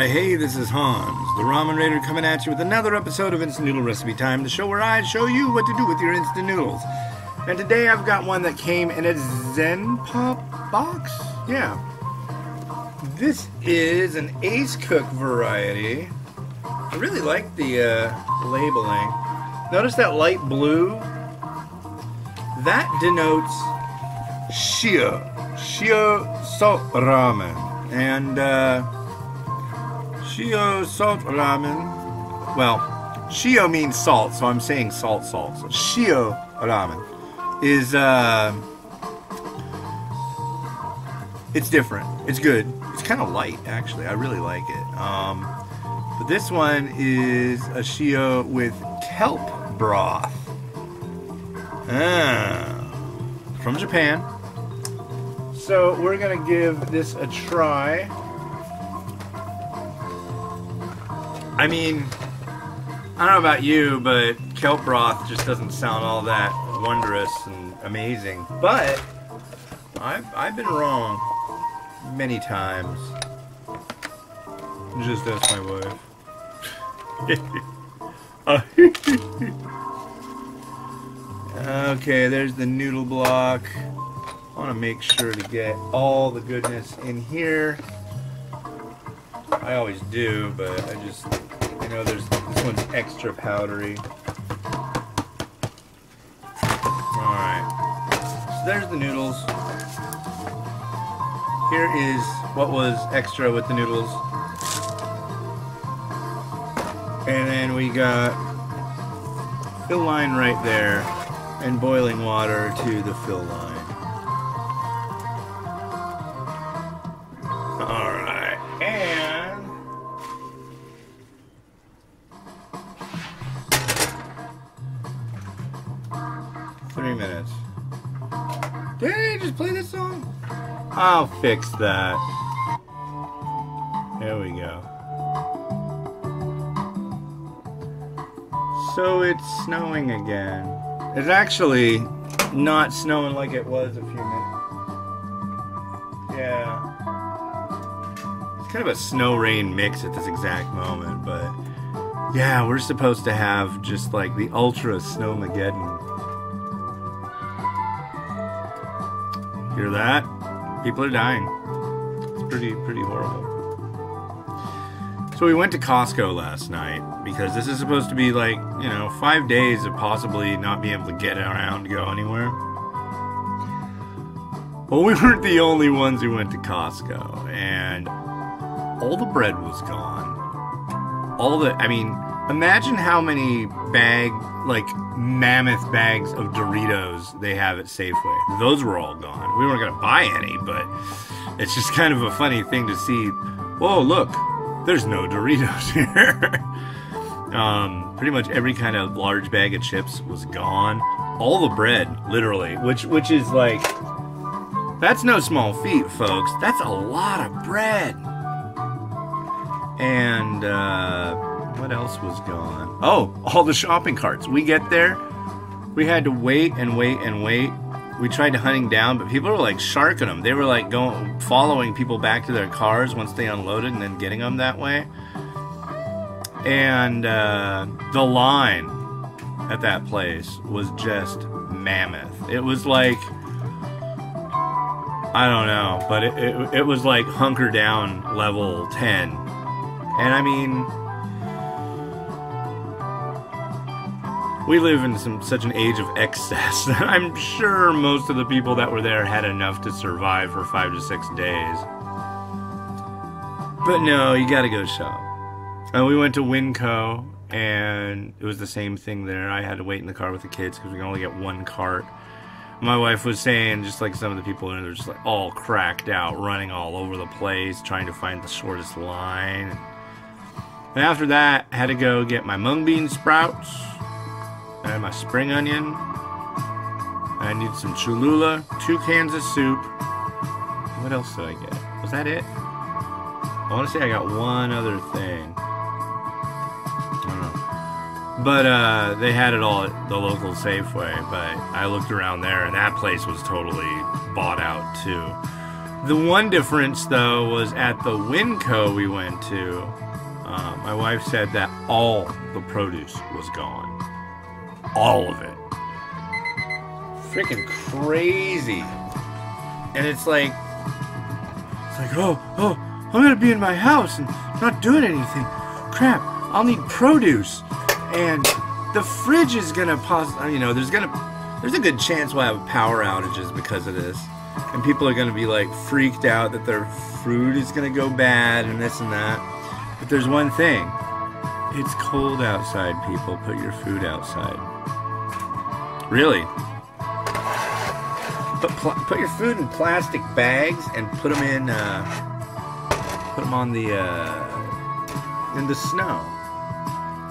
Why, hey, this is Hans, the Ramen Raider, coming at you with another episode of Instant Noodle Recipe Time, the show where I show you what to do with your instant noodles. And today I've got one that came in a Zen Pop box. Yeah. This is an Acecook variety. I really like the labeling. Notice that light blue? That denotes Shio Salt Ramen. And Shio Salt Ramen. Well, Shio means salt, so I'm saying salt. So Shio Ramen is it's different. It's good. It's kind of light, actually. I really like it. But this one is a Shio with Kelp Broth. From Japan. So we're gonna give this a try. I mean, I don't know about you, but kelp broth just doesn't sound all that wondrous and amazing. But I've been wrong many times. Just ask my wife. Okay, there's the noodle block. I want to make sure to get all the goodness in here. I always do, but I just, you know, this one's extra powdery. Alright, so there's the noodles. Here is what was extra with the noodles. And then we got fill line right there, and boiling water to the fill line. Alright, and three minutes. Did I just play this song? I'll fix that. There we go. So it's snowing again. It's actually not snowing like it was a few minutes. Yeah. It's kind of a snow-rain mix at this exact moment, but yeah, we're supposed to have just like the ultra snowmageddon. Hear that? People are dying. It's pretty horrible. So we went to Costco last night because this is supposed to be like, you know, 5 days of possibly not being able to get around to go anywhere. Well, we weren't the only ones who went to Costco, and all the bread was gone. I mean, imagine how many mammoth bags of Doritos they have at Safeway. Those were all gone. We weren't going to buy any, but it's just kind of a funny thing to see. Whoa, look. There's no Doritos here. Pretty much every kind of large bag of chips was gone. All the bread, literally, which is like, that's no small feat, folks. That's a lot of bread. And what else was gone? Oh, all the shopping carts. We get there, we had to wait and wait and wait. We tried to hunting down, but people were like sharking them. They were like following people back to their cars once they unloaded and then getting them that way. And the line at that place was just mammoth. It was like, I don't know, but it was like hunker down level 10. And I mean, we live in such an age of excess that I'm sure most of the people that were there had enough to survive for 5 to 6 days. But no, you gotta go shop. And we went to Winco, and it was the same thing there. I had to wait in the car with the kids because we can only get one cart. My wife was saying, just like some of the people in there, they're just like all cracked out, running all over the place, trying to find the shortest line. And after that, I had to go get my mung bean sprouts. I had my spring onion. I need some Cholula, 2 cans of soup. What else did I get? Was that it? I want to say I got one other thing. I don't know. But they had it all at the local Safeway. But I looked around there, and that place was totally bought out too. The one difference, though, was at the Winco we went to. My wife said that all the produce was gone. All of it. Freaking crazy. And it's like, oh, I'm gonna be in my house and not doing anything. Crap, I'll need produce. And the fridge is gonna there's a good chance we'll have power outages because of this. And people are gonna be like freaked out that their food is gonna go bad and this and that. But there's one thing. It's cold outside, people. Put your food outside. Really. Put your food in plastic bags and put them in, in the snow.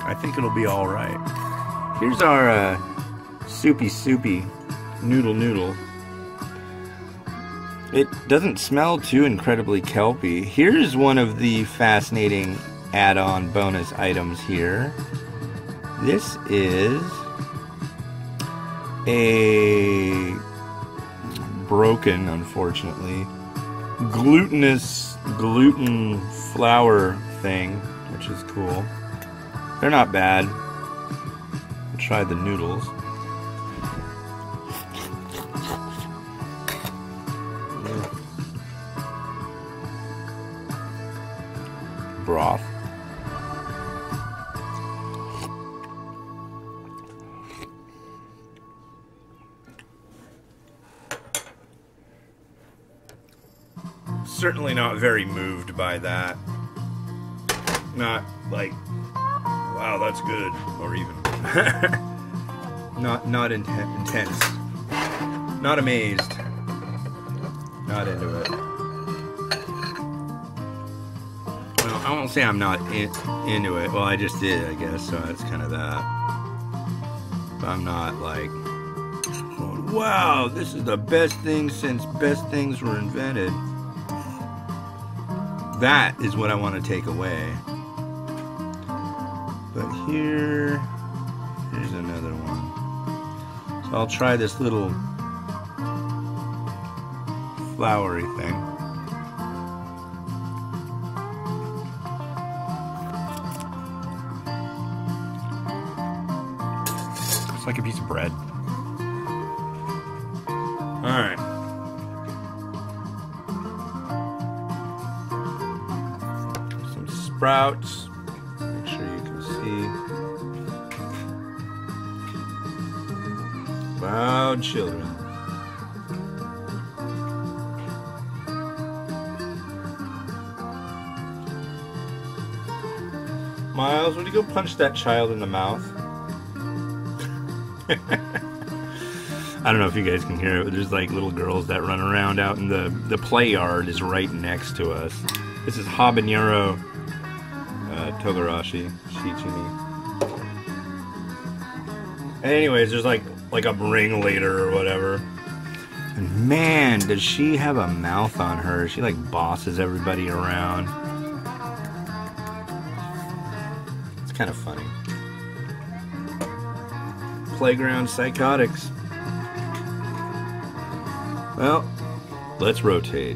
I think it'll be all right. Here's our soupy noodle. It doesn't smell too incredibly kelpy. Here's one of the fascinating add-on bonus items here. This is a broken, unfortunately, gluten flour thing, which is cool. They're not bad. I'll try the noodles. Broth. Certainly not very moved by that. Not like, wow, that's good, or even not intense. Not amazed. Not into it. Well, I won't say I'm not into it. Well, I just did, I guess, so it's kind of that. But I'm not like, wow, this is the best thing since best things were invented. That is what I want to take away. But here's another one. So I'll try this little floury thing. It's like a piece of bread. All right. Sprouts. Make sure you can see. Loud children. Miles, would you go punch that child in the mouth? I don't know if you guys can hear it, but there's like little girls that run around out in the play yard is right next to us. This is habanero Togarashi Shichimi. Anyways, there's like a ringleader or whatever. And man, does she have a mouth on her. She like bosses everybody around. It's kind of funny. Playground psychotics. Well, let's rotate.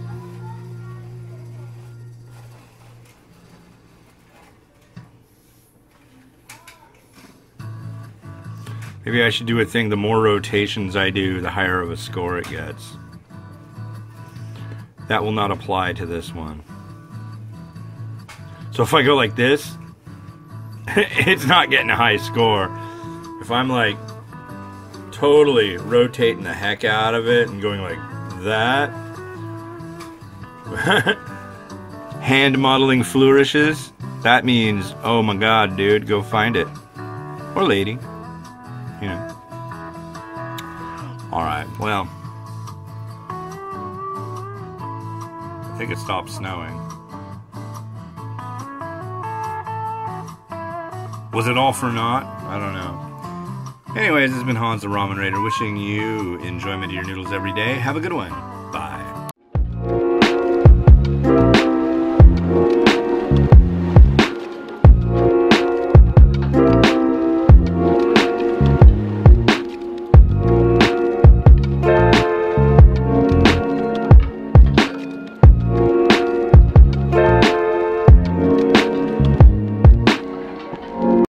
Maybe I should do a thing, the more rotations I do, the higher of a score it gets. That will not apply to this one. So if I go like this, it's not getting a high score. If I'm like totally rotating the heck out of it and going like that, hand modeling flourishes, that means, oh my god, dude, go find it. Or lady. You know. Alright, well. I think it stopped snowing. Was it all for naught? I don't know. Anyways, this has been Hans the Ramen Raider wishing you enjoyment of your noodles every day. Have a good one.